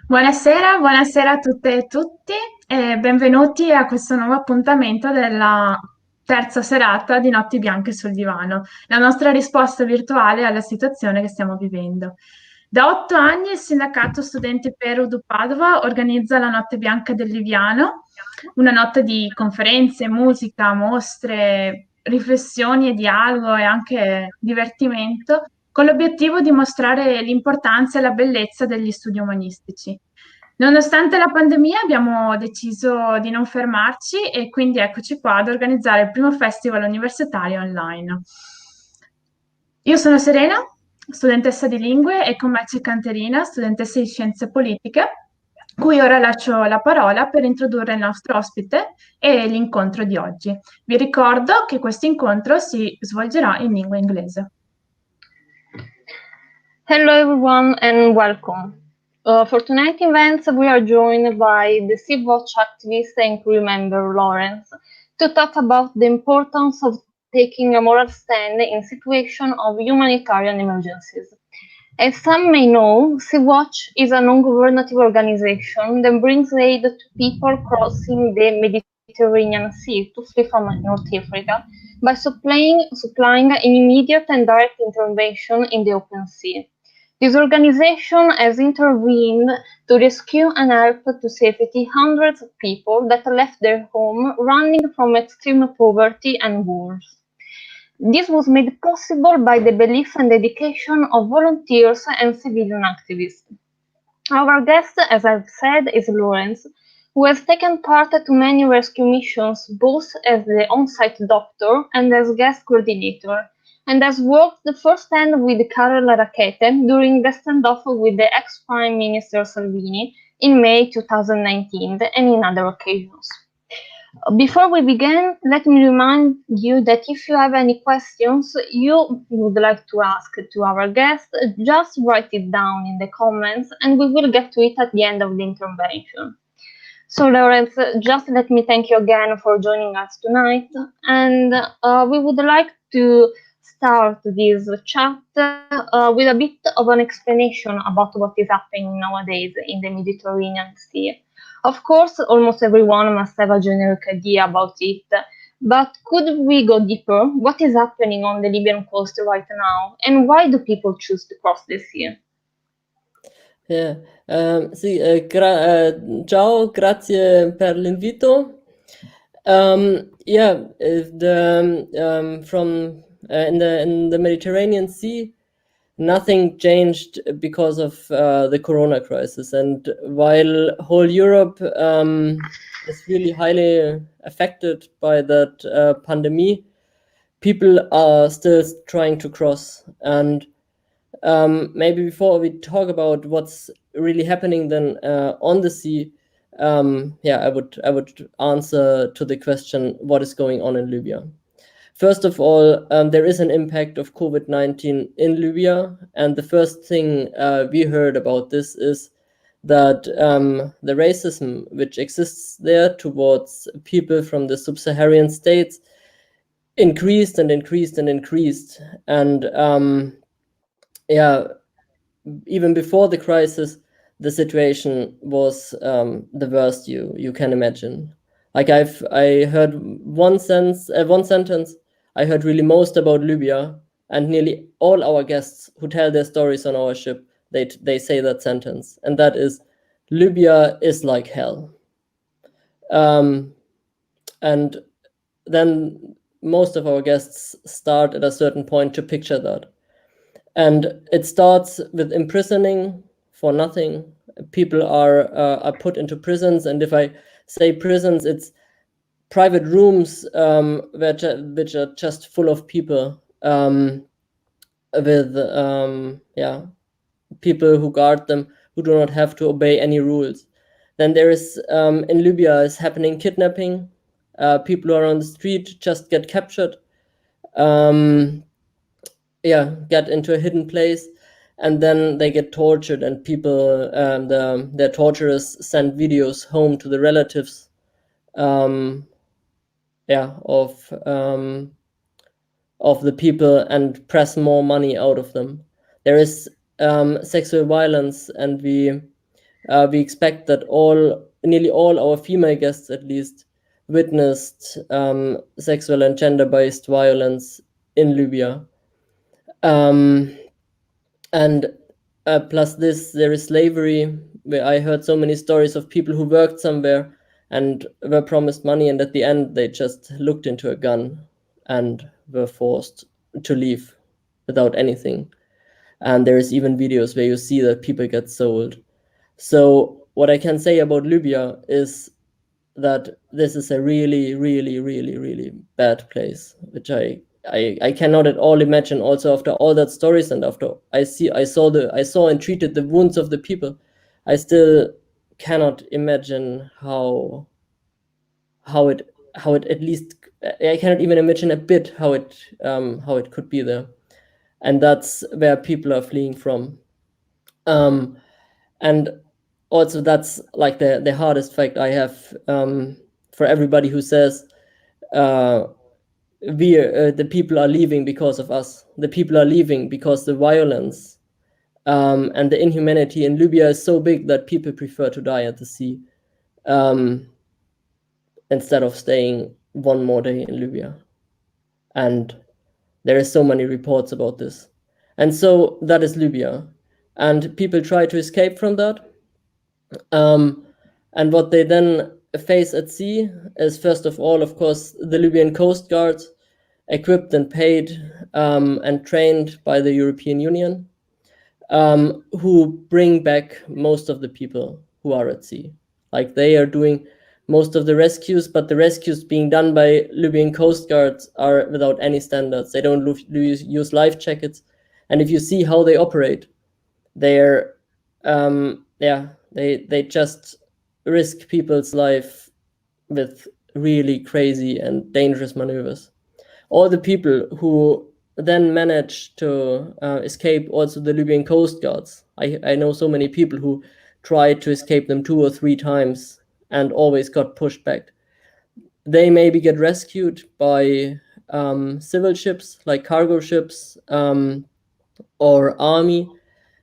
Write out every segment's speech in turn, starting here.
Buonasera, buonasera a tutte e tutti e benvenuti a questo nuovo appuntamento della terza serata di Notti Bianche sul divano, la nostra risposta virtuale alla situazione che stiamo vivendo. Da 8 anni il sindacato studenti per UDU Padova organizza la Notte Bianca del Liviano, una notte di conferenze, musica, mostre, riflessioni e dialogo e anche divertimento con l'obiettivo di mostrare l'importanza e la bellezza degli studi umanistici. Nonostante la pandemia abbiamo deciso di non fermarci e quindi eccoci qua ad organizzare il primo festival universitario online. Io sono Serena, studentessa di lingue e con me c'è Caterina, studentessa di scienze politiche, cui ora lascio la parola per introdurre il nostro ospite e l'incontro di oggi. Vi ricordo che questo incontro si svolgerà in lingua inglese. Hello everyone and welcome. For tonight's event, we are joined by the Sea-Watch activist and crew member Lawrence to talk about the importance of taking a moral stand in situations of humanitarian emergencies. As some may know, Sea-Watch is a non-governative organization that brings aid to people crossing the Mediterranean Sea to flee from North Africa by supplying an immediate and direct intervention in the open sea. This organization has intervened to rescue and help to safety hundreds of people that left their home running from extreme poverty and wars. This was made possible by the belief and dedication of volunteers and civilian activists. Our guest, as I've said, is Lawrence, who has taken part to many rescue missions, both as the on-site doctor and as guest coordinator, and has worked firsthand with Carola Rackete during the standoff with the ex-Prime Minister Salvini in May 2019 and in other occasions. Before we begin, let me remind you that if you have any questions you would like to ask to our guest, just write it down in the comments and we will get to it at the end of the intervention. So Lawrence, just let me thank you again for joining us tonight, and we would like to start this chat with a bit of an explanation about what is happening nowadays in the Mediterranean Sea. Of course, almost everyone must have a generic idea about it, but could we go deeper? What is happening on the Libyan coast right now, and why do people choose to cross the sea? Sì, ciao, grazie per l'invito. From in the Mediterranean Sea, nothing changed because of the corona crisis. And while whole Europe is really highly affected by that pandemic, people are still trying to cross. And maybe before we talk about what's really happening then on the sea, I would answer to the question, what is going on in Libya? First of all, there is an impact of COVID-19 in Libya, and the first thing we heard about this is that the racism which exists there towards people from the sub-Saharan states increased and increased and increased. And even before the crisis, the situation was the worst you can imagine. Like I heard one sentence. I heard really most about Libya, and nearly all our guests who tell their stories on our ship, they say that sentence, and that is, Libya is like hell. And then most of our guests start at a certain point to picture that. And it starts with imprisoning for nothing. People are put into prisons, and if I say prisons, it's private rooms which are just full of people with people who guard them, who do not have to obey any rules. Then there is in Libya is happening kidnapping. People who are on the street just get captured. Get into a hidden place, and then they get tortured, and people their torturers send videos home to the relatives of the people and press more money out of them. There is sexual violence, and we expect that nearly all our female guests at least witnessed sexual and gender-based violence in Libya. And plus this, there is slavery, where I heard so many stories of people who worked somewhere and were promised money, and at the end they just looked into a gun and were forced to leave without anything. And there is even videos where you see that people get sold. So what I can say about Libya is that this is a really, really, really, really bad place, which I cannot at all imagine. Also, after all that stories, and after I saw and treated the wounds of the people, I still cannot imagine how it at least, I cannot even imagine a bit how it could be there. And that's where people are fleeing from. And also that's like the hardest fact I have for everybody who says the people are leaving because of us. The people are leaving because the violence and the inhumanity in Libya is so big that people prefer to die at the sea instead of staying one more day in Libya. And there is so many reports about this. And so that is Libya. And people try to escape from that. And what they then face at sea is, first of all, of course, the Libyan Coast Guard, equipped and paid and trained by the European Union, who bring back most of the people who are at sea. Like, they are doing most of the rescues, but the rescues being done by Libyan Coast Guards are without any standards. They don't use life jackets. And if you see how they operate, they're they just risk people's life with really crazy and dangerous maneuvers. All the people who then manage to escape also the Libyan Coast Guards. I know so many people who tried to escape them 2 or 3 times and always got pushed back. They maybe get rescued by civil ships, like cargo ships or army.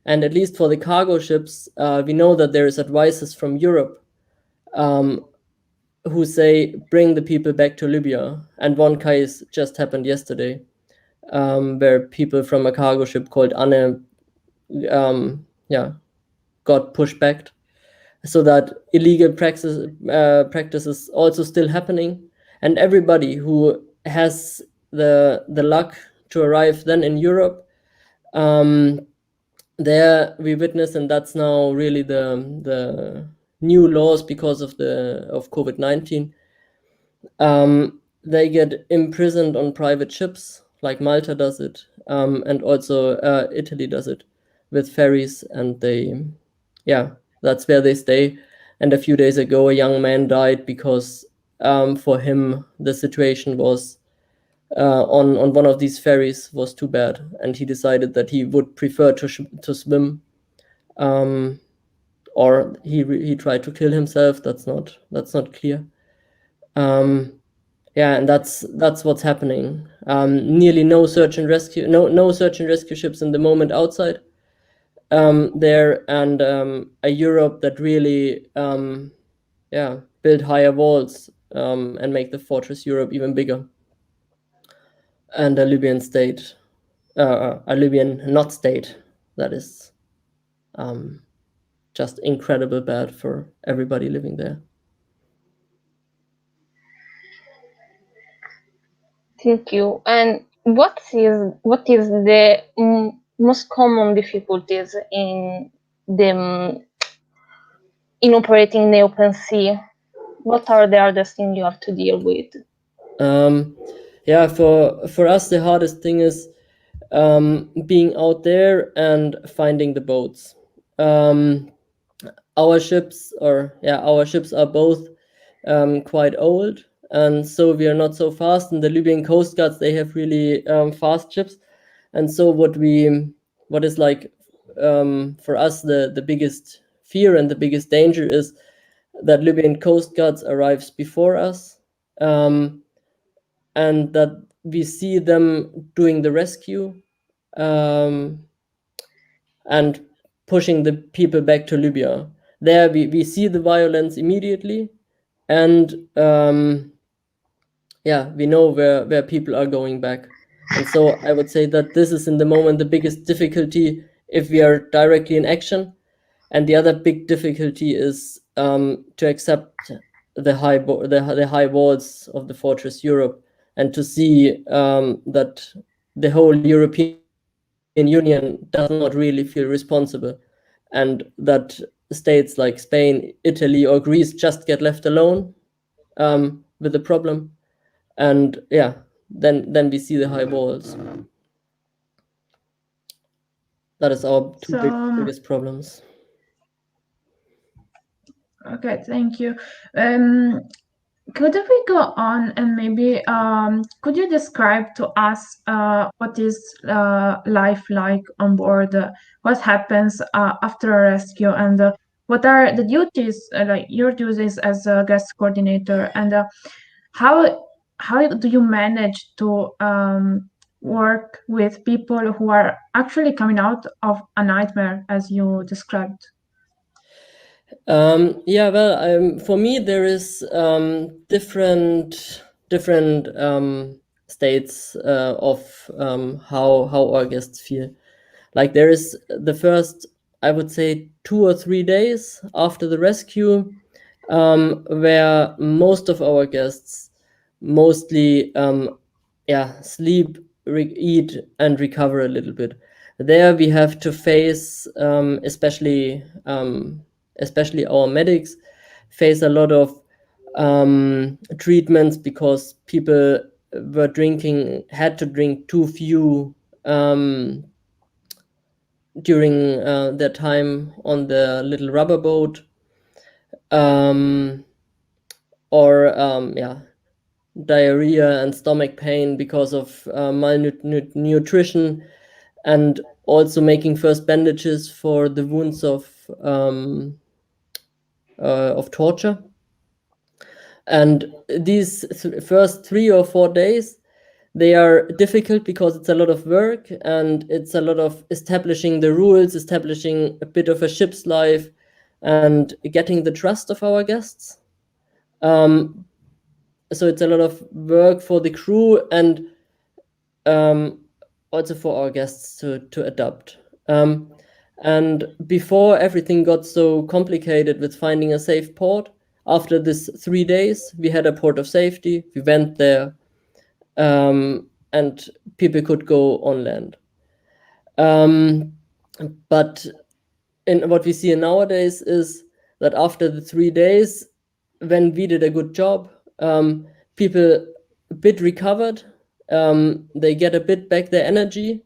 And at least for the cargo ships, we know that there is advices from Europe who say, bring the people back to Libya. And one case just happened yesterday, where people from a cargo ship called Anne got pushed back, so that illegal practices also still happening. And everybody who has the luck to arrive then in Europe There we witness, and that's now really the new laws because of COVID-19. They get imprisoned on private ships, like Malta does it, and also Italy does it with ferries, and that's where they stay. And a few days ago, a young man died because for him the situation was on one of these ferries was too bad, and he decided that he would prefer to swim, or he tried to kill himself. That's not clear. And that's what's happening. Nearly no search and rescue, no search and rescue ships in the moment outside there, and a Europe that really build higher walls and make the fortress Europe even bigger, and a Libyan state, a Libyan not state that is just incredible bad for everybody living there. Thank you. And what is the most common difficulties in operating in the open sea? What are the hardest things you have to deal with? For us the hardest thing is being out there and finding the boats. Our ships are both quite old, and so we are not so fast. And the Libyan Coast Guards, they have really fast ships, and so what is like for us the biggest fear and the biggest danger is that Libyan Coast Guards arrives before us, and that we see them doing the rescue and pushing the people back to Libya. There we see the violence immediately, and we know where people are going back. And so I would say that this is in the moment the biggest difficulty if we are directly in action. And the other big difficulty is to accept the high walls of the fortress Europe, and to see that the whole European Union does not really feel responsible, and that states like Spain, Italy, or Greece just get left alone with the problem. And then we see the high walls. That is our biggest problems. Okay, thank you. Could we go on, and maybe could you describe to us what is life like on board? What happens after a rescue, and what are the duties, like your duties as a guest coordinator, and how do you manage to work with people who are actually coming out of a nightmare, as you described? For me there is different states of how our guests feel. Like there is the first, I would say, 2 or 3 days after the rescue, where most of our guests mostly sleep, eat, and recover a little bit. There we have to face, especially our medics, face a lot of treatments because people had to drink too few during their time on the little rubber boat, diarrhea and stomach pain because of malnutrition, and also making first bandages for the wounds of torture. And these first 3 or 4 days, they are difficult because it's a lot of work, and it's a lot of establishing the rules, establishing a bit of a ship's life, and getting the trust of our guests. So it's a lot of work for the crew, and also for our guests to adapt. And before everything got so complicated with finding a safe port, after this 3 days, we had a port of safety. We went there, and people could go on land. But what we see nowadays is that after the 3 days, when we did a good job, people a bit recovered, they get a bit back their energy,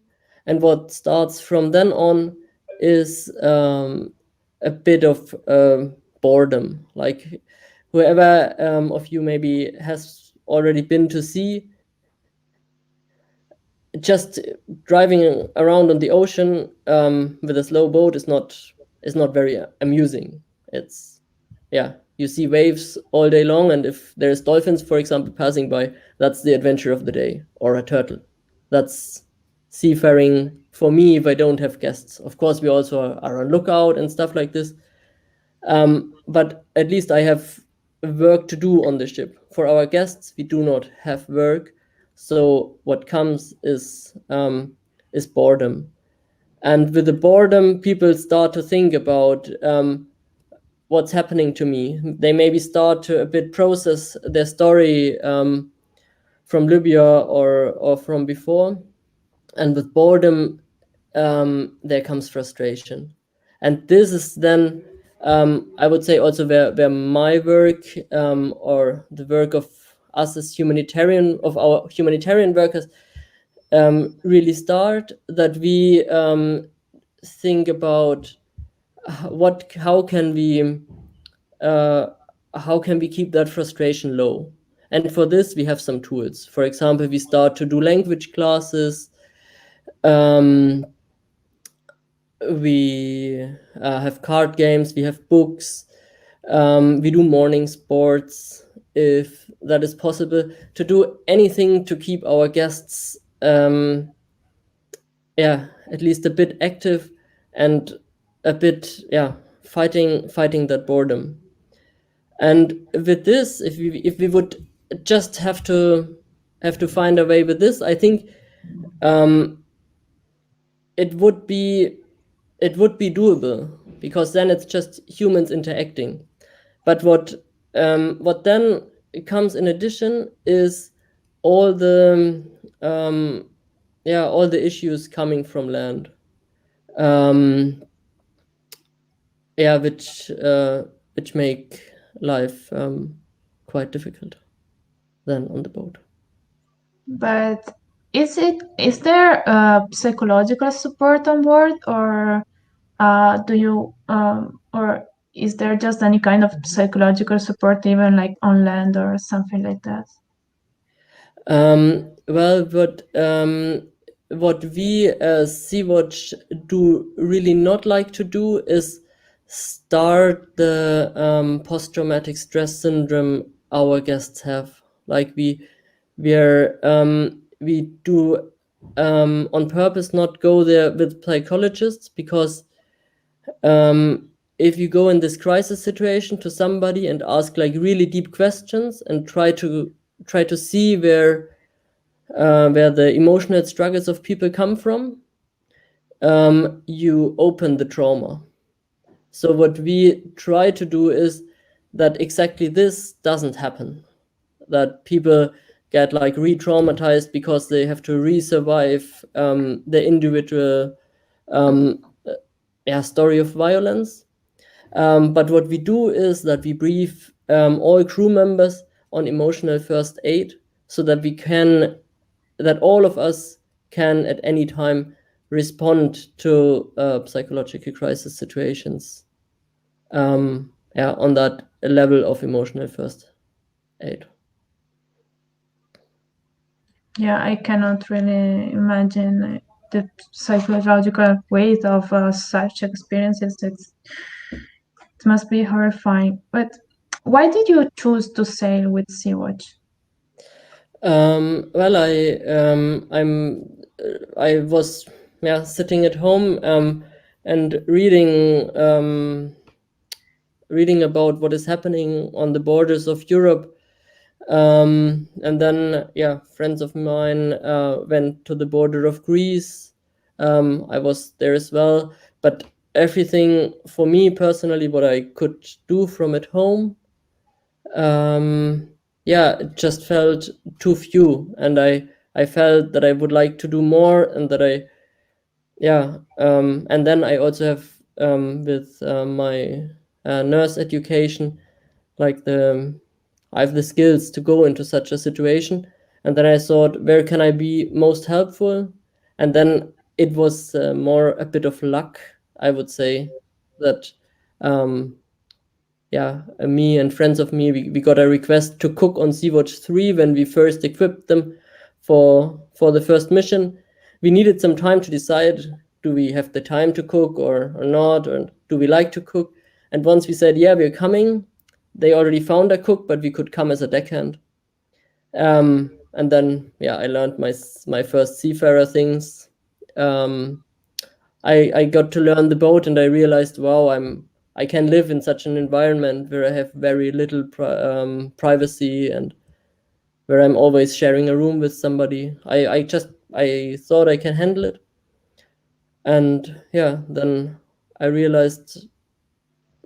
and what starts from then on is a bit of boredom. Like whoever of you maybe has already been to sea, just driving around on the ocean with a slow boat is not very amusing. It's you see waves all day long, and if there's dolphins, for example, passing by, that's the adventure of the day, or a turtle. That's seafaring for me if I don't have guests. Of course, we also are on lookout and stuff like this. But at least I have work to do on the ship. For our guests, we do not have work. So what comes is boredom. And with the boredom, people start to think about what's happening to me. They maybe start to a bit process their story from Libya or from before. And with boredom, there comes frustration. And this is then, I would say, also where my work or the work of us as our humanitarian workers really start, that we think about how can we keep that frustration low. And for this, we have some tools. For example, we start to do language classes. We have card games, we have books, we do morning sports, if that is possible, to do anything to keep our guests at least a bit active and a bit fighting that boredom. And with this, if we would just have to find a way with this, I think it would be doable, because then it's just humans interacting. But what then comes in addition is all the issues coming from land, which make life quite difficult then on the boat. But is there psychological support on board, or or is there just any kind of psychological support even like on land or something like that? Well, what we as Sea-Watch do really not like to do is start the post-traumatic stress syndrome our guests have. Like we do on purpose not go there with psychologists, because if you go in this crisis situation to somebody and ask like really deep questions and try to see where the emotional struggles of people come from, you open the trauma. So what we try to do is that exactly this doesn't happen, that people get like re-traumatized because they have to re-survive the individual story of violence. But what we do is that we brief all crew members on emotional first aid, so that all of us can at any time respond to psychological crisis situations on that level of emotional first aid. Yeah, I cannot really imagine the psychological weight of such experiences. It must be horrifying. But why did you choose to sail with Sea-Watch? Well, I was sitting at home and reading about what is happening on the borders of Europe. And then friends of mine went to the border of Greece. I was there as well, but everything for me personally, what I could do from at home, it just felt too few, and I felt that I would like to do more, and that and then I also have with my nurse education, like I have the skills to go into such a situation. And then I thought, where can I be most helpful? And then it was more a bit of luck, I would say, that me and friends of me, we got a request to cook on Sea-Watch 3 when we first equipped them for the first mission. We needed some time to decide, do we have the time to cook or not, or do we like to cook? And once we said, yeah, we're coming, they already found a cook, but we could come as a deckhand. And then, I learned my first seafarer things. I got to learn the boat, and I realized, wow, I can live in such an environment where I have very little privacy, and where I'm always sharing a room with somebody. I thought I can handle it, and then I realized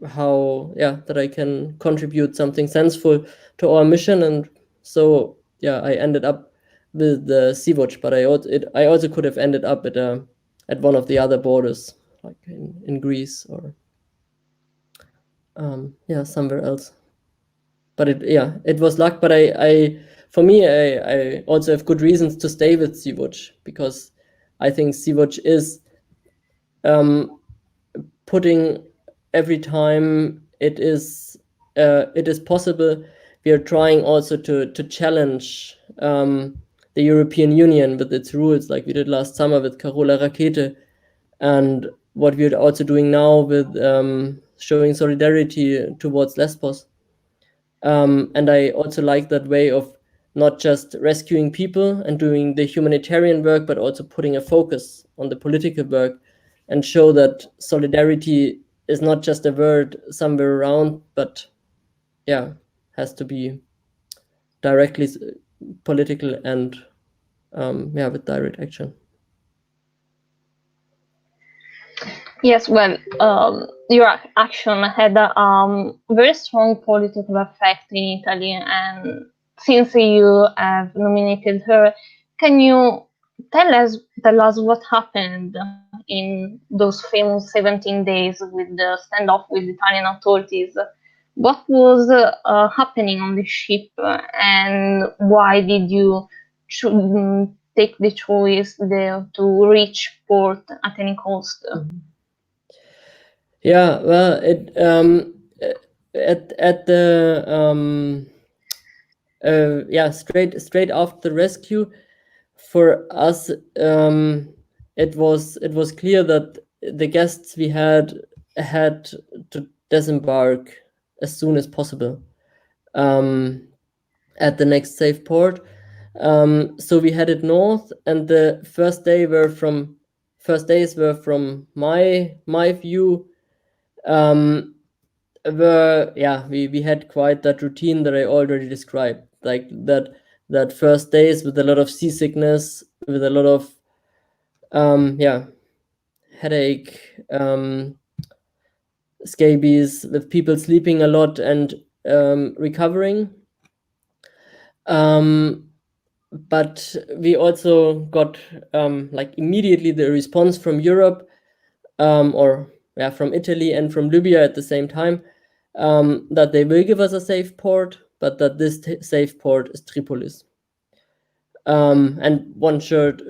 that I can contribute something sensible to our mission, and so I ended up with the Sea-Watch, but I also could have ended up at one of the other borders, like in Greece or somewhere else. But it was luck. But for me, I also have good reasons to stay with Sea-Watch, because I think Sea-Watch is putting every time it is possible. We are trying also to challenge the European Union with its rules, like we did last summer with Carola Rakete, and what we're also doing now with showing solidarity towards Lesbos. And I also like that way of not just rescuing people and doing the humanitarian work, but also putting a focus on the political work, and show that solidarity is not just a word somewhere around, but has to be directly political and with direct action. Yes, well, your action had a very strong political effect in Italy, and since you have nominated her, can you tell us what happened in those famous 17 days with the standoff with Italian authorities? What was happening on the ship, and why did you take the choice to reach port at any cost? Yeah, well, it at the straight after the rescue, for us, it was clear that the guests we had to disembark as soon as possible at the next safe port. So we headed north, and the first days were from my view. We had quite that routine that I already described, like that first days with a lot of seasickness, with a lot of headache, scabies, with people sleeping a lot and recovering. But we also got like immediately the response from Europe, from Italy and from Libya at the same time, that they will give us a safe port, but that this safe port is Tripolis. And one short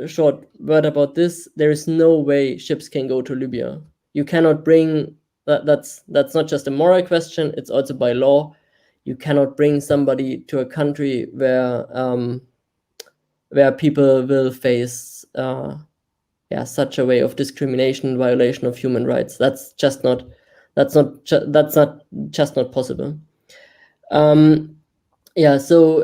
word about this: there is no way ships can go to Libya. You cannot bring that's not just a moral question; it's also by law. You cannot bring somebody to a country where people will face such a way of discrimination, violation of human rights. That's just not possible. So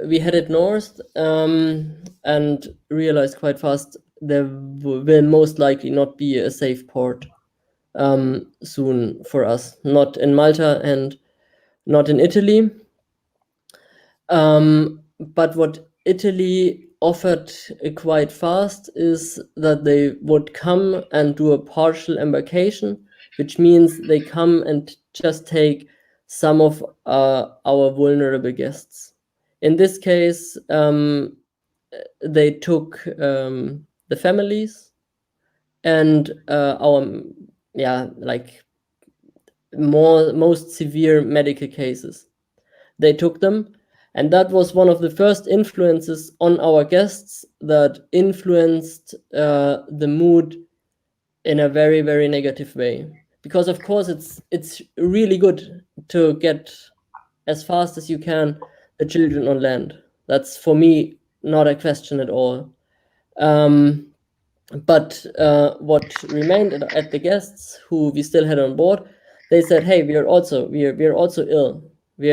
we headed north and realized quite fast there will most likely not be a safe port soon for us, not in Malta and not in Italy. But what Italy offered quite fast is that they would come and do a partial embarkation, which means they come and just take some of our vulnerable guests. In this case, they took the families, and our like most severe medical cases. They took them, and that was one of the first influences on our guests that influenced the mood in a very, very negative way. Because of course it's really good to get as fast as you can the children on land. That's for me not a question at all. But what remained at the guests who we still had on board, they said, "Hey, we are also ill. We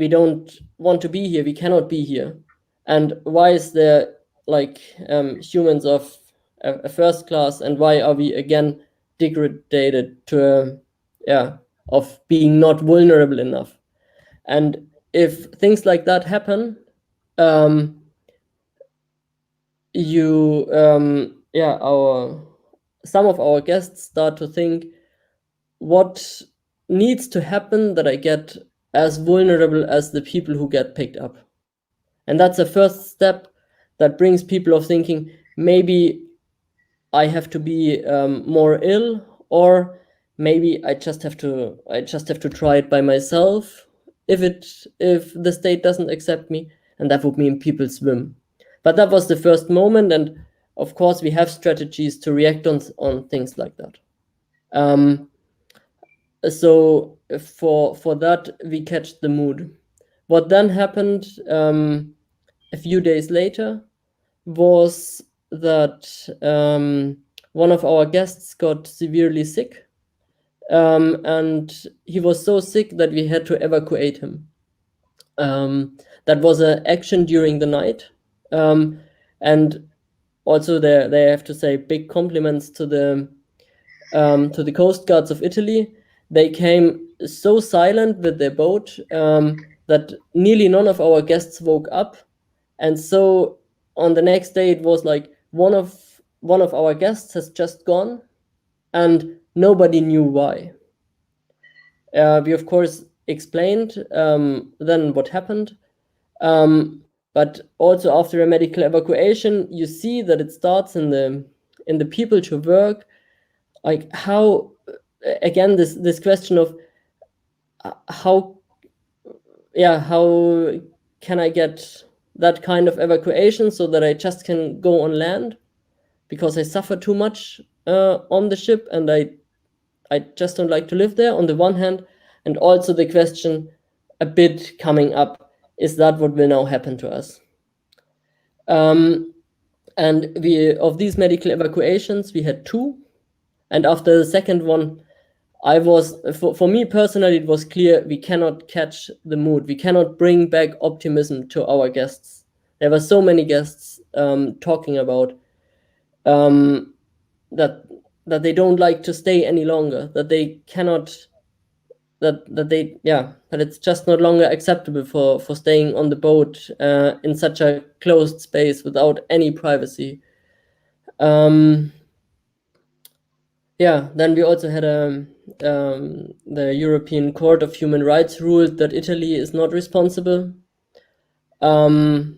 don't want to be here. We cannot be here. And why is there like humans of a first class, and why are we again degraded to of being not vulnerable enough?" And if things like that happen, some of our guests start to think, what needs to happen that I get as vulnerable as the people who get picked up? And that's a first step that brings people of thinking, maybe I have to be more ill, or maybe I just have to try it by myself if the state doesn't accept me, and that would mean people swim. But that was the first moment, and of course we have strategies to react on things like that. So for that we catch the mood. What then happened a few days later was that one of our guests got severely sick, and he was so sick that we had to evacuate him. That was an action during the night, and also they have to say big compliments to the Coast Guards of Italy. They came so silent with their boat that nearly none of our guests woke up, and so on the next day it was like one of our guests has just gone, and nobody knew why. We of course explained then what happened, but also after a medical evacuation, you see that it starts in the people to work, like how again this question of how can I get that kind of evacuation so that I just can go on land, because I suffer too much on the ship, and I just don't like to live there, on the one hand, and also the question a bit coming up, is that what will now happen to us? And of these medical evacuations, we had 2, and after the second one, for me personally, it was clear we cannot catch the mood. We cannot bring back optimism to our guests. There were so many guests talking about that they don't like to stay any longer, that they cannot, that it's just no longer acceptable for staying on the boat in such a closed space without any privacy. Then we also had the European Court of Human Rights ruled that Italy is not responsible. And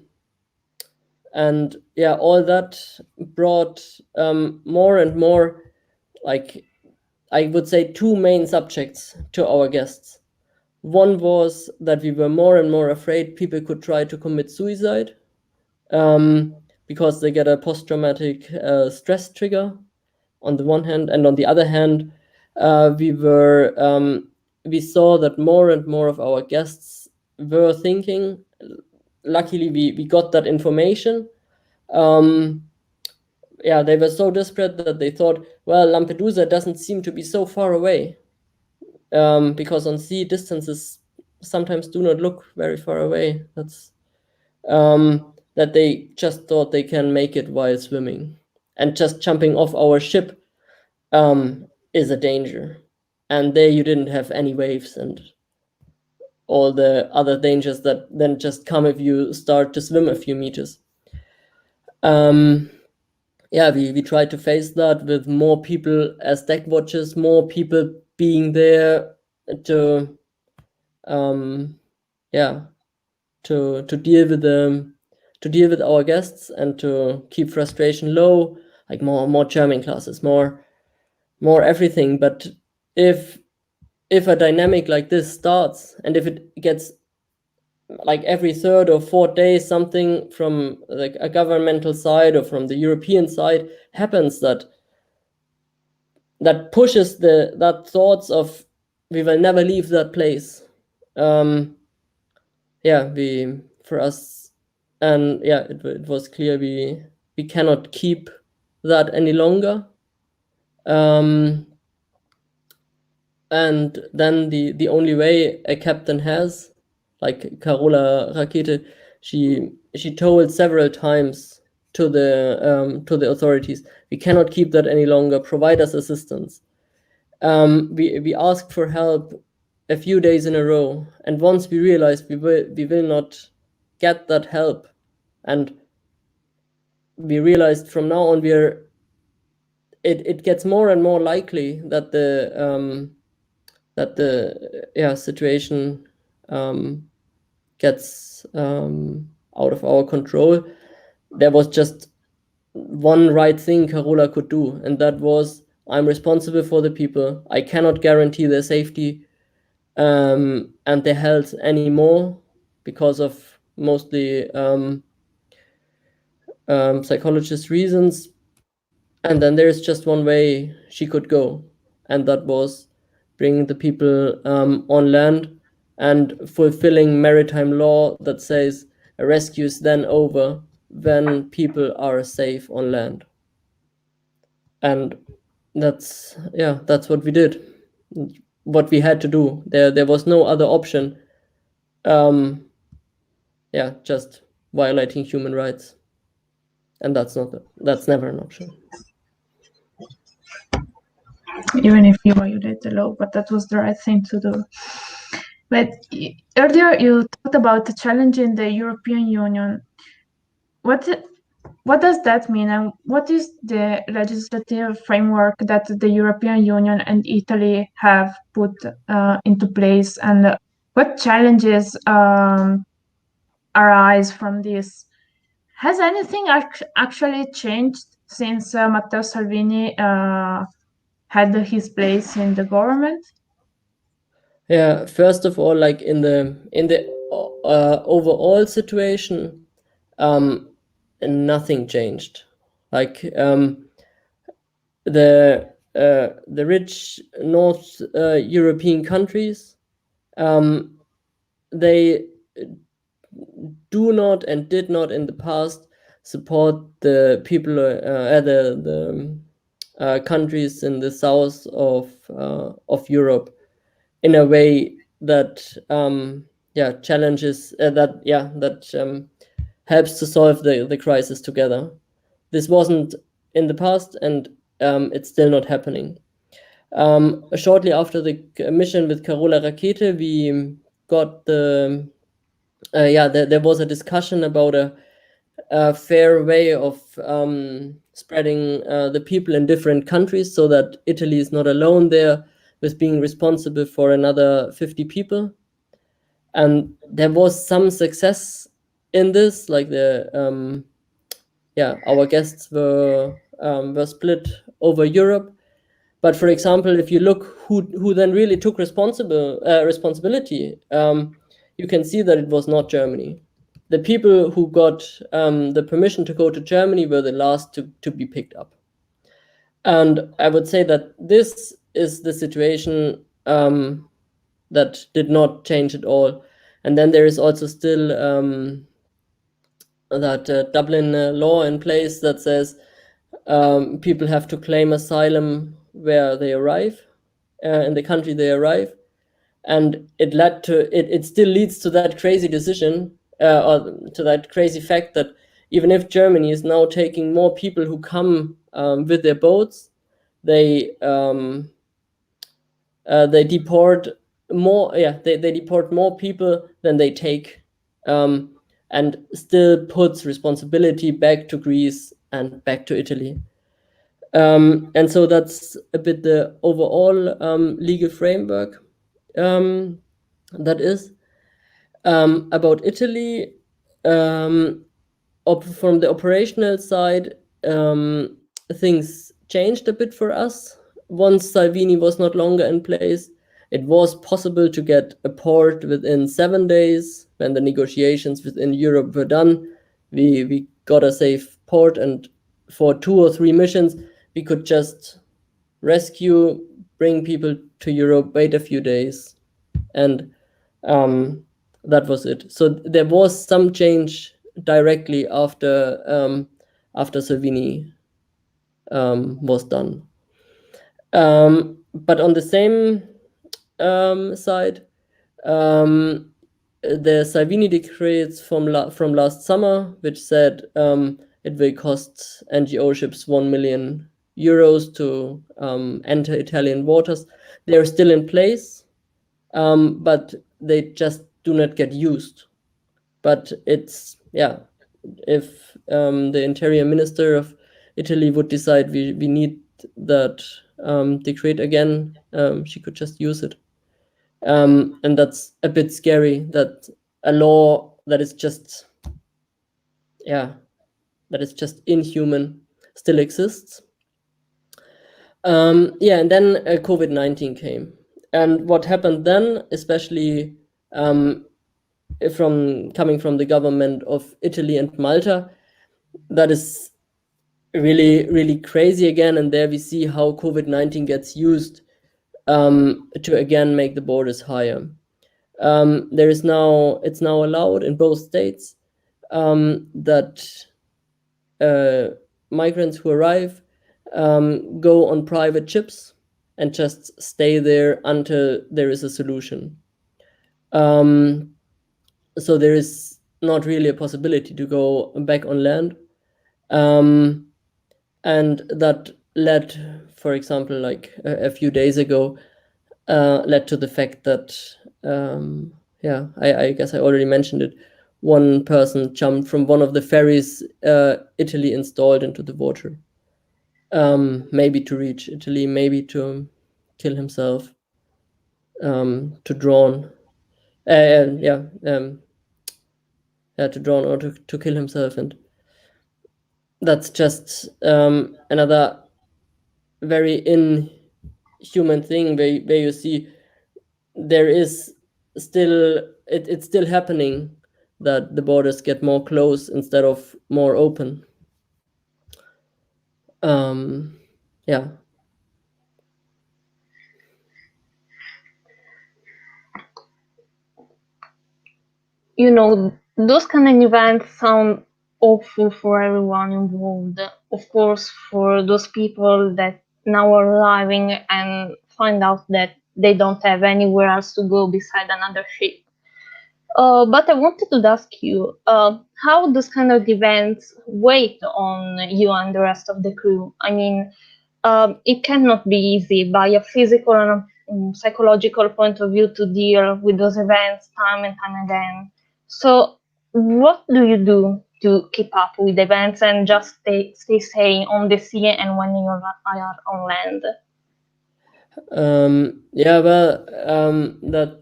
all that brought more and more, like, I would say 2 main subjects to our guests. One was that we were more and more afraid people could try to commit suicide because they get a post-traumatic stress trigger on the one hand, and on the other hand, we saw that more and more of our guests were thinking. Luckily, we got that information. They were so desperate that they thought, well, Lampedusa doesn't seem to be so far away, because on sea distances sometimes do not look very far away. That's that they just thought they can make it while swimming, and just jumping off our ship is a danger. And there you didn't have any waves and all the other dangers that then just come if you start to swim a few meters. We tried to face that with more people as deck watchers, more people being there to deal with our guests and to keep frustration low. like more German classes, more everything. But if a dynamic like this starts, and if it gets like every third or fourth day, something from like a governmental side or from the European side happens that pushes that thoughts of we will never leave that place. For us, and it was clear we cannot keep that any longer. And then the only way a captain has, like Carola Rakete, she told several times to the authorities, we cannot keep that any longer, provide us assistance. We asked for help a few days in a row, and once we realized we will not get that help, and we realized from now on it gets more and more likely that the situation gets out of our control. There was just one right thing Carola could do, and that was, I'm responsible for the people. I cannot guarantee their safety and their health anymore because of mostly psychologist reasons. And then there's just one way she could go, and that was bringing the people on land and fulfilling maritime law that says a rescue is then over when people are safe on land. And that's what we did, what we had to do. There was no other option. Just violating human rights, and that's never an option. Even if you violate the law, but that was the right thing to do. But earlier you talked about challenging the European Union. What does that mean, and what is the legislative framework that the European Union and Italy have put into place, and what challenges arise from this? Has anything actually changed since Matteo Salvini had his place in the government? Yeah, first of all, like in the overall situation, nothing changed. Like the rich North European countries, they do not and did not in the past support the people, the countries in the south of Europe in a way that challenges that helps to solve the crisis together. This wasn't in the past, and it's still not happening. Shortly after the mission with Carola Rakete, we got there was a discussion about a fair way of spreading the people in different countries, so that Italy is not alone there with being responsible for another 50 people. And there was some success in this, like our guests were split over Europe. But for example, if you look who then really took responsibility, you can see that it was not Germany. The people who got the permission to go to Germany were the last to be picked up. And I would say that this is the situation that did not change at all. And then there is also still that Dublin law in place that says people have to claim asylum where they arrive, in the country they arrive. And it still leads to that crazy decision, or to that crazy fact that even if Germany is now taking more people who come with their boats, they deport more. They deport more people than they take, and still puts responsibility back to Greece and back to Italy. And so that's a bit the overall legal framework. That is about Italy. From the operational side, things changed a bit for us. Once Salvini was not longer in place, it was possible to get a port within 7 days. When the negotiations within Europe were done, we got a safe port, and for 2 or 3 missions, we could just rescue, bring people to Europe, wait a few days, and that was it. So there was some change directly after Salvini was done. But on the same side, the Salvini decrees from last summer, which said it will cost NGO ships 1 million euros to enter Italian waters. They're still in place, but they just do not get used. But it's, yeah, if the interior minister of Italy would decide we need that decree again, she could just use it. And that's a bit scary, that a law that is just, inhuman still exists. And then COVID-19 came. And what happened then, especially coming from the government of Italy and Malta, that is really, really crazy again. And there we see how COVID-19 gets used to again make the borders higher. It's now allowed in both states that migrants who arrive go on private ships and just stay there until there is a solution. So there is not really a possibility to go back on land. And that led, for example, like a few days ago, led to the fact that, I guess I already mentioned it, one person jumped from one of the ferries Italy installed into the water, maybe to reach Italy, maybe to kill himself, to drown. To drown or to kill himself. And that's just another very inhuman thing where you see there is still, it's still happening, that the borders get more closed instead of more open. Yeah. You know, those kind of events sound awful for everyone involved. Of course, for those people that now are arriving and find out that they don't have anywhere else to go beside another ship. But I wanted to ask you, how those kind of events weigh on you and the rest of the crew? I mean, it cannot be easy by a physical and psychological point of view to deal with those events time and time again. So, what do you do to keep up with events and just stay sane on the sea and when you are on land?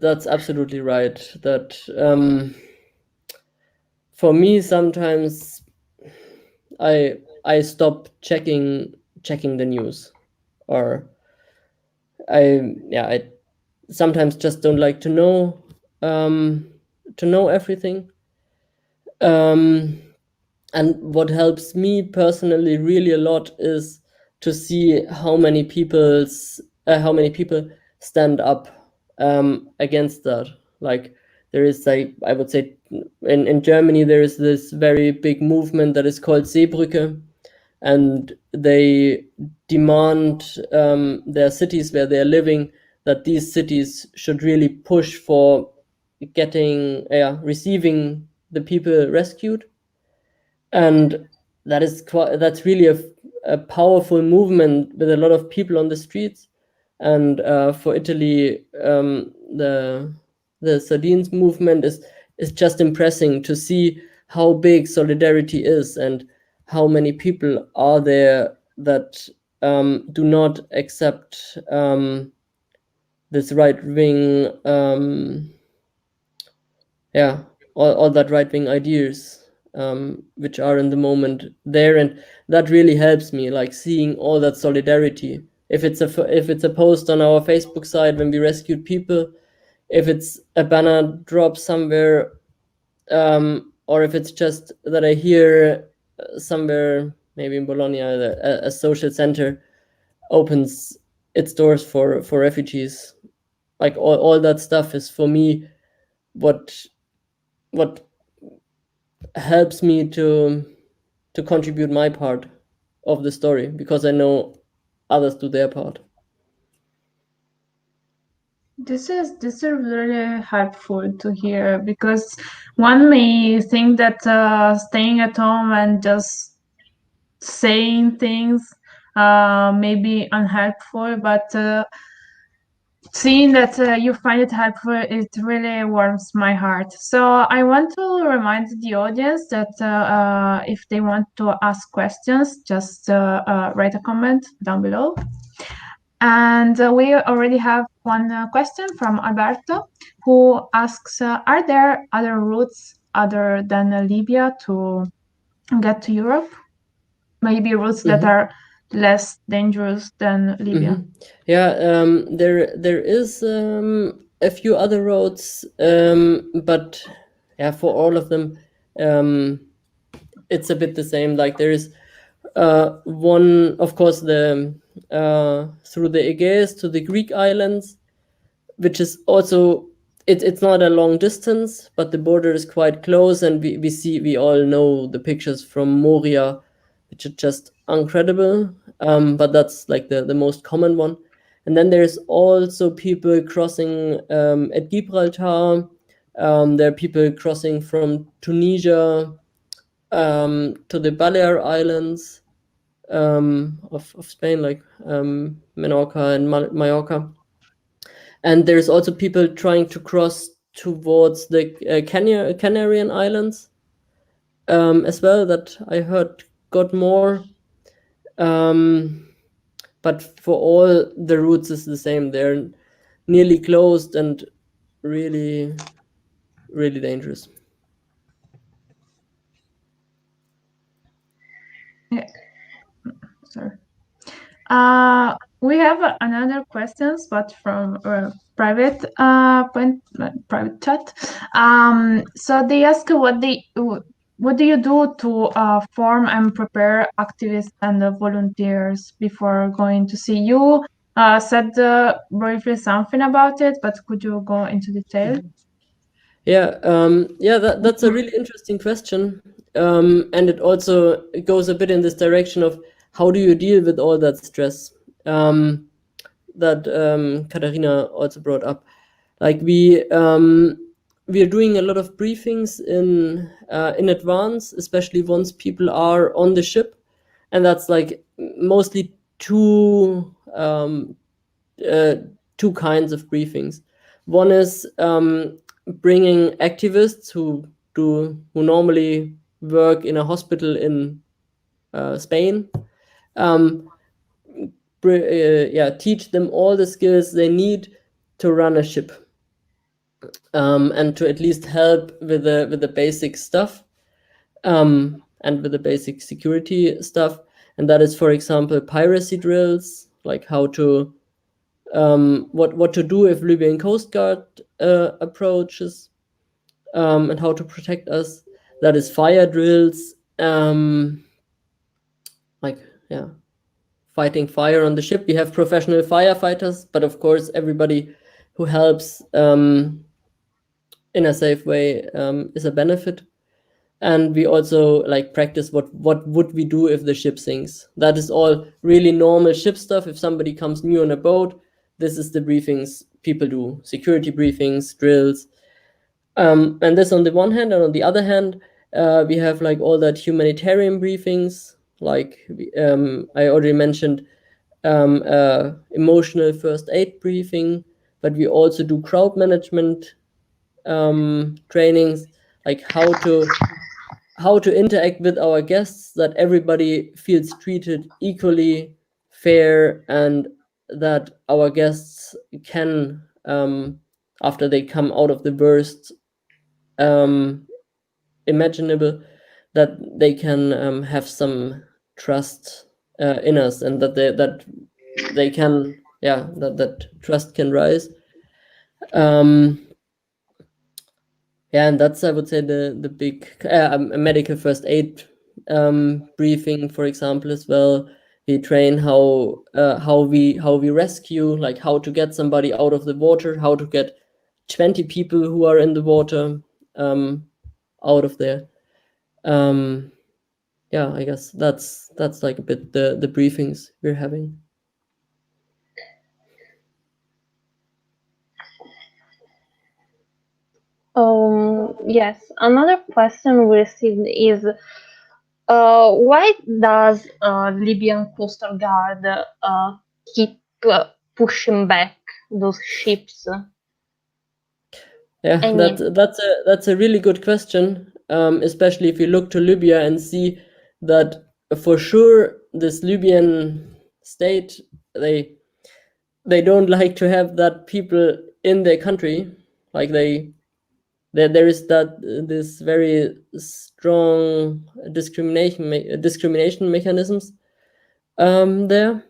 That's absolutely right. That for me, sometimes I stop checking the news, or I sometimes just don't like to know everything. And what helps me personally really a lot is to see how many people stand up against that. Like, there is, like, I would say, in Germany there is this very big movement that is called Seebrücke, and they demand their cities where they're living, that these cities should really push for receiving the people rescued. And that's really a powerful movement with a lot of people on the streets. And for Italy, the Sardines movement is just impressive to see how big solidarity is and how many people are there that do not accept this right wing, all that right wing ideas. which are in the moment there, and that really helps me, like seeing all that solidarity. If it's a post on our Facebook site when we rescued people, if it's a banner drop somewhere, or if it's just that I hear somewhere, maybe in Bologna, a social center opens its doors for refugees. Like all that stuff is for me what helps me to contribute my part of the story, because I know others do their part. This is really helpful to hear, because one may think that staying at home and just saying things may be unhelpful, but seeing that you find it helpful, it really warms my heart. So I want to remind the audience that if they want to ask questions, just write a comment down below. And we already have one question from Alberto, who asks, are there other routes other than Libya to get to Europe? Maybe routes that are less dangerous than Libya. Yeah, there is a few other roads, but yeah, for all of them, it's a bit the same. Like there is one, of course, the through the Aegeus to the Greek islands, which is also it's not a long distance, but the border is quite close, and we all know the pictures from Moria, which are just incredible. But that's like the most common one. And then there's also people crossing at Gibraltar. There are people crossing from Tunisia to the Balear Islands of Spain, like Menorca and Mallorca. And there's also people trying to cross towards the Canarian Islands as well, that I heard got more. But for all the routes is the same. They're nearly closed and really, really dangerous. Yeah. Sorry. We have another questions, but from private private chat. So they ask what do you do to form and prepare activists and volunteers before going to see you? Said briefly something about it, but could you go into detail? Yeah, that's a really interesting question, and it also goes a bit in this direction of how do you deal with all that stress that Katharina also brought up. Like we are doing a lot of briefings in advance, especially once people are on the ship, and that's like mostly two kinds of briefings. One is bringing activists who normally work in a hospital in Spain. Teach them all the skills they need to run a ship, and to at least help with the basic stuff, and with the basic security stuff. And that is, for example, piracy drills, like how to what to do if Libyan Coast Guard approaches, and how to protect us. That is fire drills, fighting fire on the ship. We have professional firefighters, but of course everybody who helps in a safe way is a benefit. And we also like practice what would we do if the ship sinks. That is all really normal ship stuff. If somebody comes new on a boat, this is the briefings people do: security briefings, drills, and this on the one hand. And on the other hand, we have like all that humanitarian briefings, like I already mentioned, emotional first aid briefing, but we also do crowd management trainings, like how to interact with our guests, that everybody feels treated equally fair, and that our guests can, after they come out of the worst imaginable, that they can have some trust in us, and that they can, that trust can rise. And that's, I would say, the big medical first aid briefing, for example, as well. We train how we rescue, like how to get somebody out of the water, how to get 20 people who are in the water out of there. I guess that's like a bit the briefings we're having. Yes, another question we received is why does Libyan Coastal Guard keep pushing back those ships? Yeah, that's a really good question, especially if you look to Libya and see that for sure this Libyan state, they don't like to have that people in their country. Like there is this very strong discrimination mechanisms there.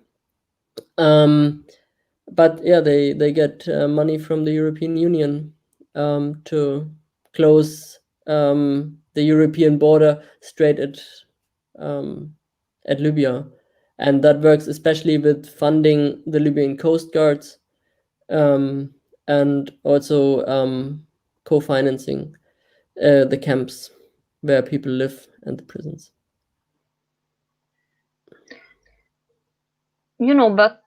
But yeah, they get money from the European Union to close the European border straight at Libya, and that works especially with funding the Libyan coast guards and also co-financing the camps where people live and the prisons. But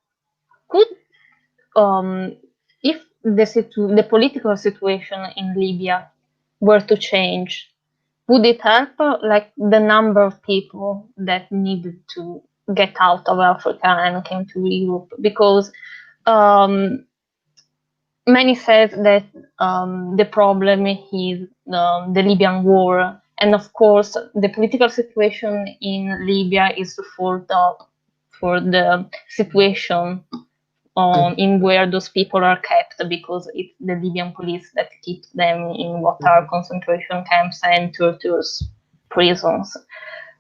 could if the political situation in Libya were to change, would it help like the number of people that needed to get out of Africa and came to Europe? Because many said that the problem is the Libyan war, and of course the political situation in Libya is for the situation in where those people are kept, because it's the Libyan police that keeps them in what are concentration camps and tortures prisons.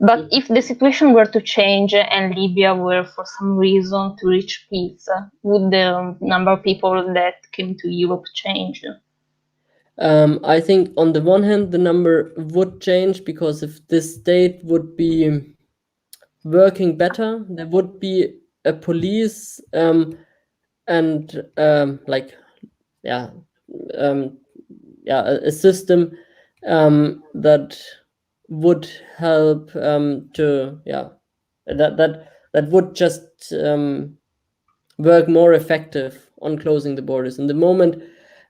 But if the situation were to change and Libya were for some reason to reach peace, would the number of people that came to Europe change? I think on the one hand the number would change, because if this state would be working better, there would be a police and a system that would help that would just work more effective on closing the borders. In the moment,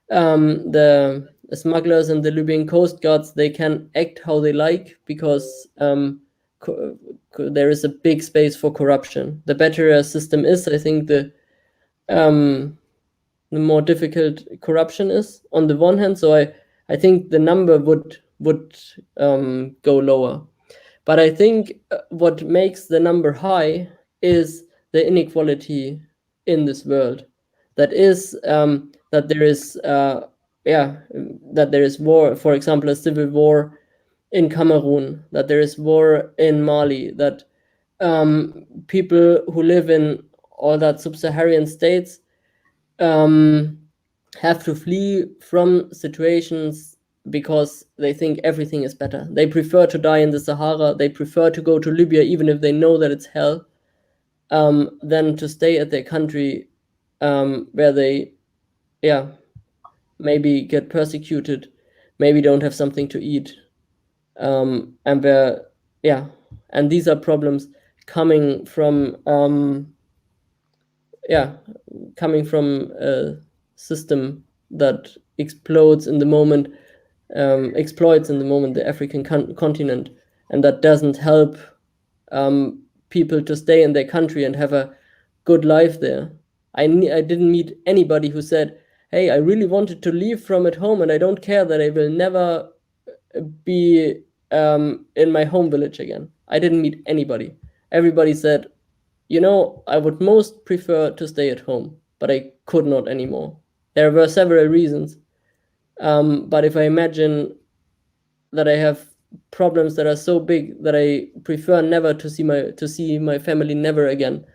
the smugglers and the Libyan coast guards, they can act how they like, because there is a big space for corruption. The better a system is, I think the more difficult corruption is on the one hand. So I think the number would go lower. But I think what makes the number high is the inequality in this world. That is that there is war, for example, a civil war in Cameroon, that there is war in Mali, that people who live in all that sub-Saharan states have to flee from situations because they think everything is better. They prefer to die in the Sahara. They prefer to go to Libya, even if they know that it's hell, than to stay at their country where they, maybe get persecuted, maybe don't have something to eat, and where, and these are problems coming from a system that exploits in the moment the African continent, and that doesn't help people to stay in their country and have a good life there. I didn't meet anybody who said, hey, I really wanted to leave from at home and I don't care that I will never be in my home village again. I didn't meet anybody. Everybody said, I would most prefer to stay at home, but I could not anymore. There were several reasons. But if I imagine that I have problems that are so big that I prefer never to see my family never again,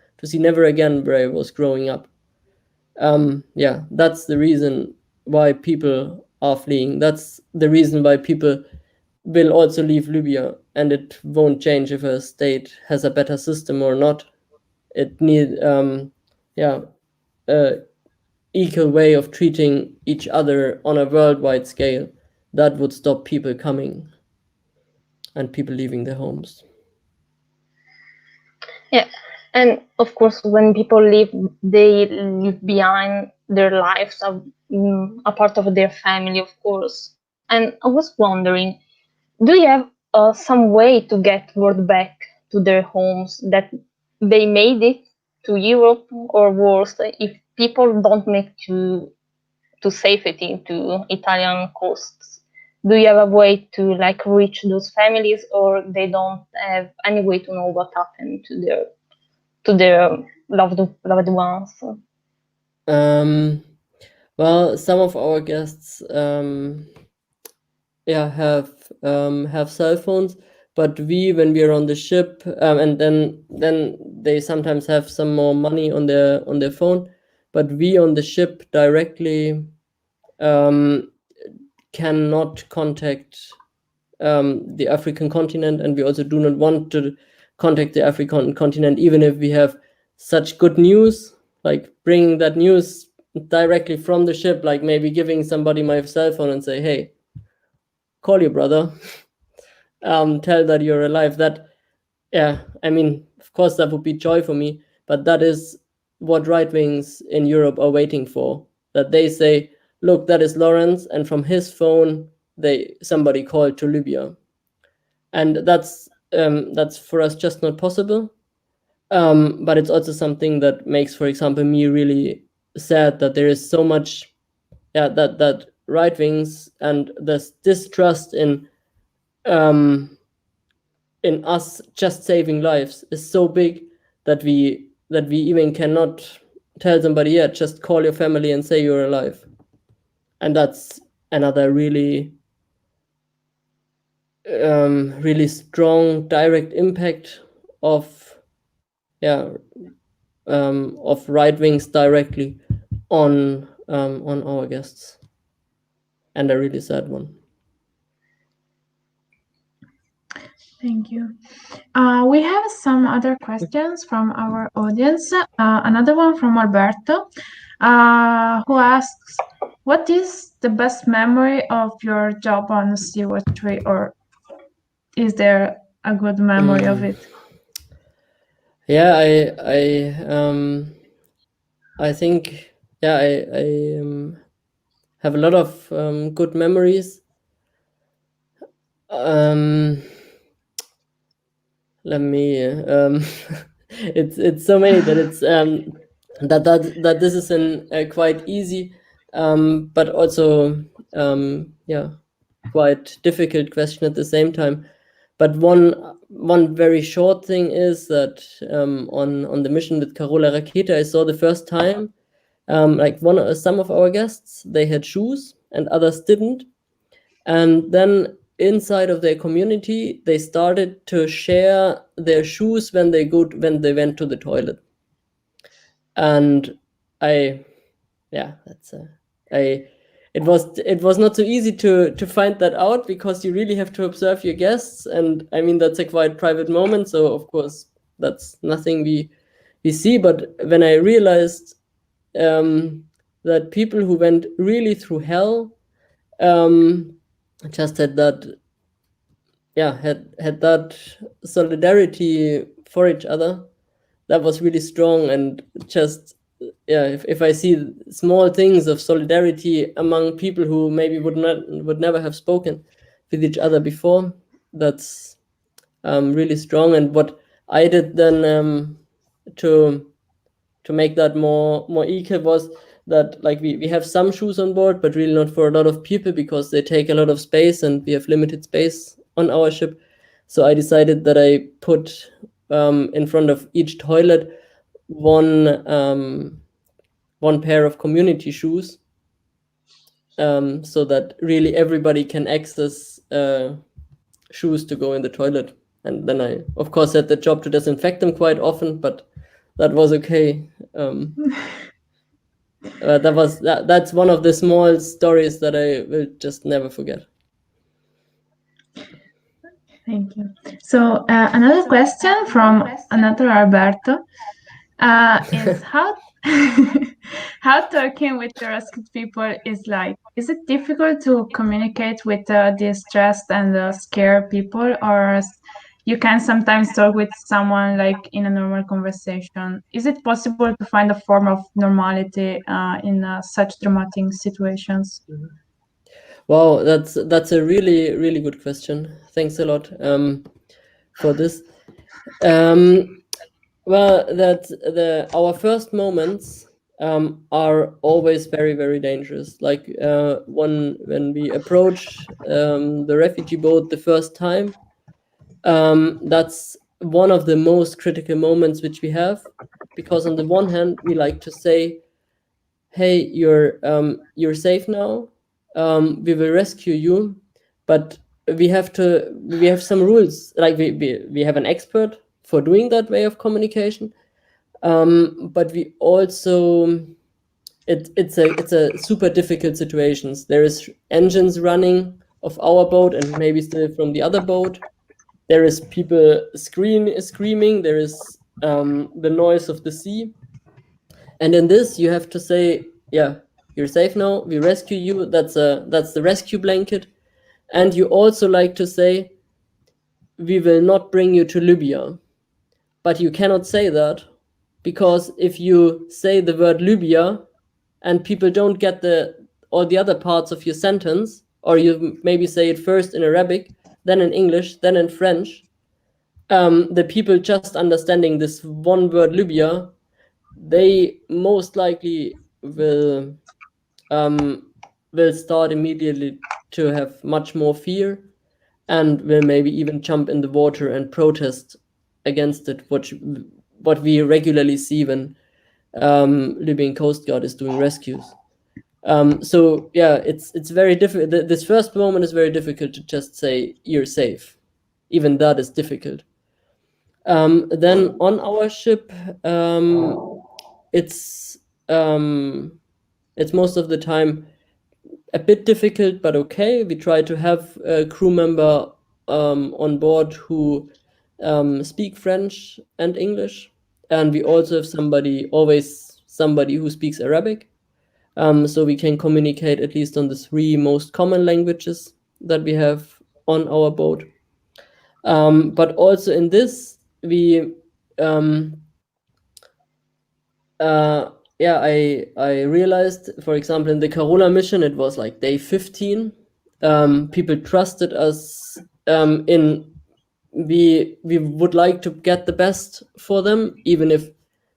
where I was growing up. Yeah, that's the reason why people are fleeing. That's the reason why people will also leave Libya, and it won't change if a state has a better system or not. It need equal way of treating each other on a worldwide scale. That would stop people coming and people leaving their homes. Yeah, and of course, when people leave, they leave behind their lives, a part of their family, of course. And I was wondering, do you have some way to get word back to their homes that they made it to Europe, or worse, if people don't make to safety to Italian coasts? Do you have a way to like reach those families, or they don't have any way to know what happened to their loved ones? Well, some of our guests have cell phones, but when we are on the ship, and then they sometimes have some more money on their phone, but we on the ship directly cannot contact the African continent, and we also do not want to contact the African continent, even if we have such good news, like bringing that news directly from the ship, like maybe giving somebody my cell phone and say, hey, call your brother, tell that you're alive. That, yeah, I mean, of course that would be joy for me, but that is what right wings in Europe are waiting for, that they say, look, that is Lawrence, and from his phone somebody called to Libya. And that's for us just not possible. But it's also something that makes, for example, me really sad that there is so much that right wings and this distrust in us just saving lives is so big that we even cannot tell somebody, yeah, just call your family and say you're alive. And that's another really really strong direct impact of right wings directly on our guests, and a really sad one. Thank you. We have some other questions from our audience. Another one from Alberto, who asks, what is the best memory of your job on Sea-Watch 3, or is there a good memory of it? Yeah, I think I have a lot of good memories. Let me it's so many that it's that this is quite easy, but also quite difficult question at the same time. But one very short thing is that on the mission with Carola Rakete, I saw the first time like some of our guests, they had shoes and others didn't, and then inside of their community they started to share their shoes when they went to the toilet. And it was not so easy to find that out, because you really have to observe your guests, and I mean that's a quite private moment, so of course that's nothing we see. But when I realized that people who went really through hell just had that solidarity for each other, that was really strong. And just if I see small things of solidarity among people who maybe would never have spoken with each other before, that's really strong. And what I did then to make that more equal was that, like, we have some shoes on board, but really not for a lot of people, because they take a lot of space and we have limited space on our ship. So I decided that I put in front of each toilet one pair of community shoes, so that really everybody can access shoes to go in the toilet. And then I, of course, had the job to disinfect them quite often, but that was okay. That's one of the small stories that I will just never forget. Thank you. So another question from another Alberto is how how talking with the rescued people is like. Is it difficult to communicate with distressed and scared people, or you can sometimes talk with someone like in a normal conversation? Is it possible to find a form of normality in such dramatic situations? Wow, that's a really, really good question. Thanks a lot for this. Well, our first moments are always very, very dangerous. Like when we approach the refugee boat the first time, that's one of the most critical moments which we have, because on the one hand we like to say, "Hey, you're safe now. We will rescue you," but we have some rules. Like we have an expert for doing that way of communication. But we also it's a super difficult situations. There is engines running of our boat and maybe still from the other boat. There is people screaming. There is the noise of the sea, and in this you have to say, yeah, you're safe now. We rescue you. That's the rescue blanket, and you also like to say, we will not bring you to Libya, but you cannot say that, because if you say the word Libya and people don't get all the other parts of your sentence, or you maybe say it first in Arabic, then in English, then in French, the people just understanding this one word Libya, they most likely will start immediately to have much more fear, and will maybe even jump in the water and protest against it, what we regularly see when Libyan Coast Guard is doing rescues. So yeah, it's very difficult. This first moment is very difficult to just say you're safe. Even that is difficult. Then on our ship, it's most of the time a bit difficult, but okay. We try to have a crew member on board who speak French and English, and we also have always somebody who speaks Arabic, so we can communicate at least on the 3 most common languages that we have on our boat. But also in this, we I realized, for example, in the Carola mission, it was like day 15. People trusted us. We would like to get the best for them, even if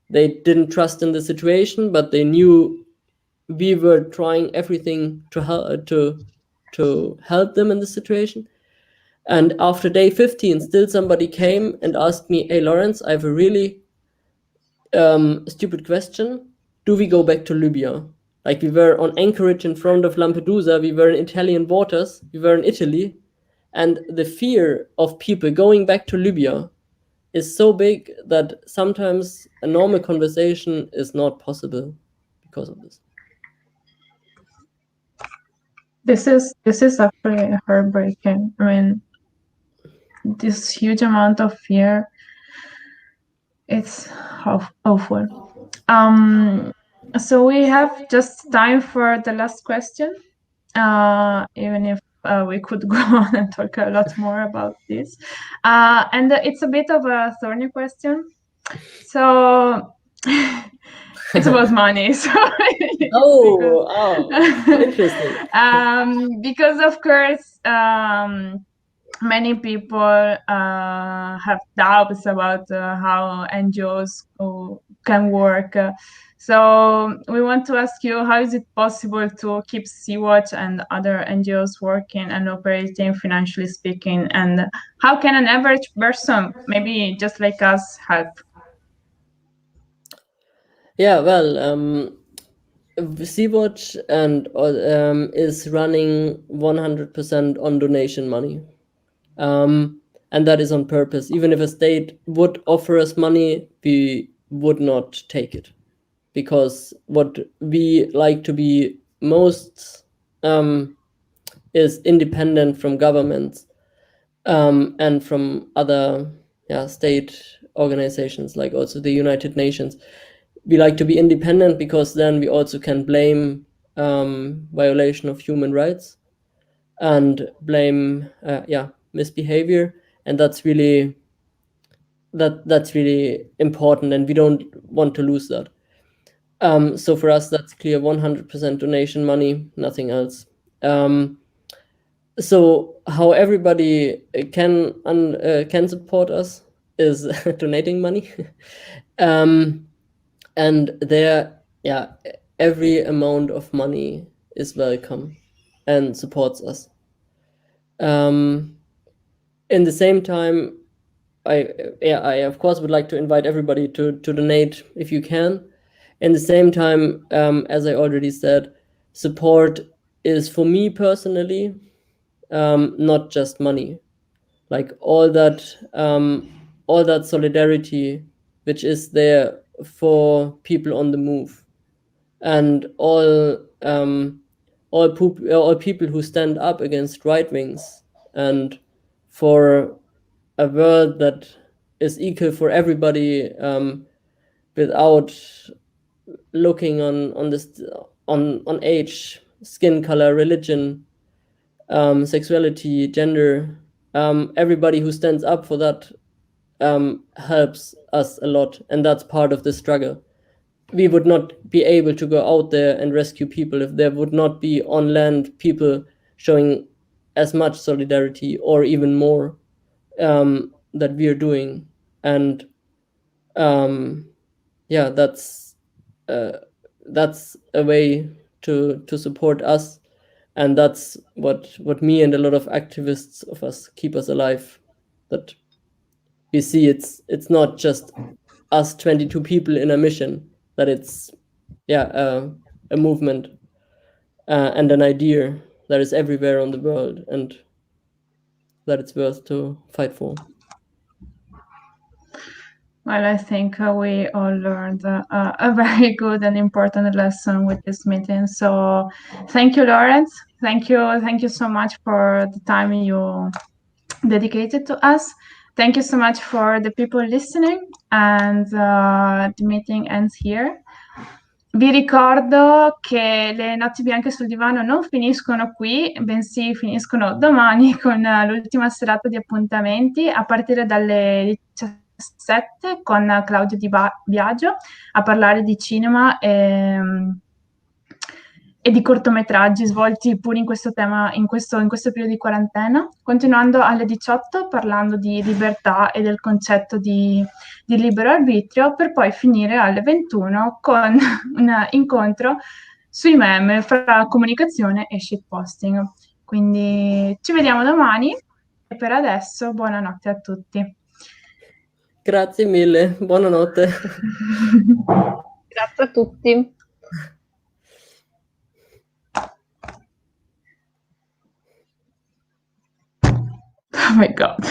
they didn't trust in the situation, but they knew we were trying everything to help them in the situation. And after day 15, still somebody came and asked me, "Hey, Lawrence, I have a really stupid question. Do we go back to Libya?" Like, we were on anchorage in front of Lampedusa. We were in Italian waters. We were in Italy. And the fear of people going back to Libya is so big that sometimes a normal conversation is not possible because of this. This is actually heartbreaking. I mean, this huge amount of fear, it's awful. So we have just time for the last question, even if we could go on and talk a lot more about this. And it's a bit of a thorny question. So it's about money. So Interesting. Because of course, many people have doubts about how NGOs can work. So we want to ask you, how is it possible to keep Sea-Watch and other NGOs working and operating, financially speaking? And how can an average person, maybe just like us, help? Yeah, well, Sea-Watch and is running 100% on donation money. And that is on purpose. Even if a state would offer us money, we would not take it, because what we like to be most is independent from governments and from other state organizations, like also the United Nations. We like to be independent because then we also can blame violation of human rights and blame misbehavior, and that's really important, and we don't want to lose that. So for us, that's clear: 100% donation money, nothing else. So how everybody can support us is donating money, and every amount of money is welcome and supports us. In the same time, I of course would like to invite everybody to donate if you can. In the same time, as I already said, support is, for me personally, not just money. Like all that solidarity which is there for people on the move, and all people who stand up against right wings, and for a world that is equal for everybody, without looking on age, skin color, religion, sexuality, gender. Everybody who stands up for that helps us a lot, and that's part of the struggle. We would not be able to go out there and rescue people if there would not be on land people showing as much solidarity or even more that we are doing. And that's a way to support us, and that's what me and a lot of activists of us keep us alive. That we see it's not just us 22 people in a mission, that it's a movement and an idea that is everywhere on the world, and that it's worth to fight for. Well, I think we all learned a very good and important lesson with this meeting. So thank you, Lawrence. Thank you so much for the time you dedicated to us. Thank you so much for the people listening, and the meeting ends here. Vi ricordo che le notti bianche sul divano non finiscono qui, bensì finiscono domani con l'ultima serata di appuntamenti a partire dalle 17 con Claudio Di Biagio a parlare di cinema e di cortometraggi svolti pure in questo tema, in questo periodo di quarantena, continuando alle 18 parlando di libertà e del concetto di libero arbitrio, per poi finire alle 21 con un incontro sui meme fra comunicazione e shitposting. Quindi ci vediamo domani e per adesso buonanotte a tutti. Grazie mille, buonanotte. Grazie a tutti. Oh my God.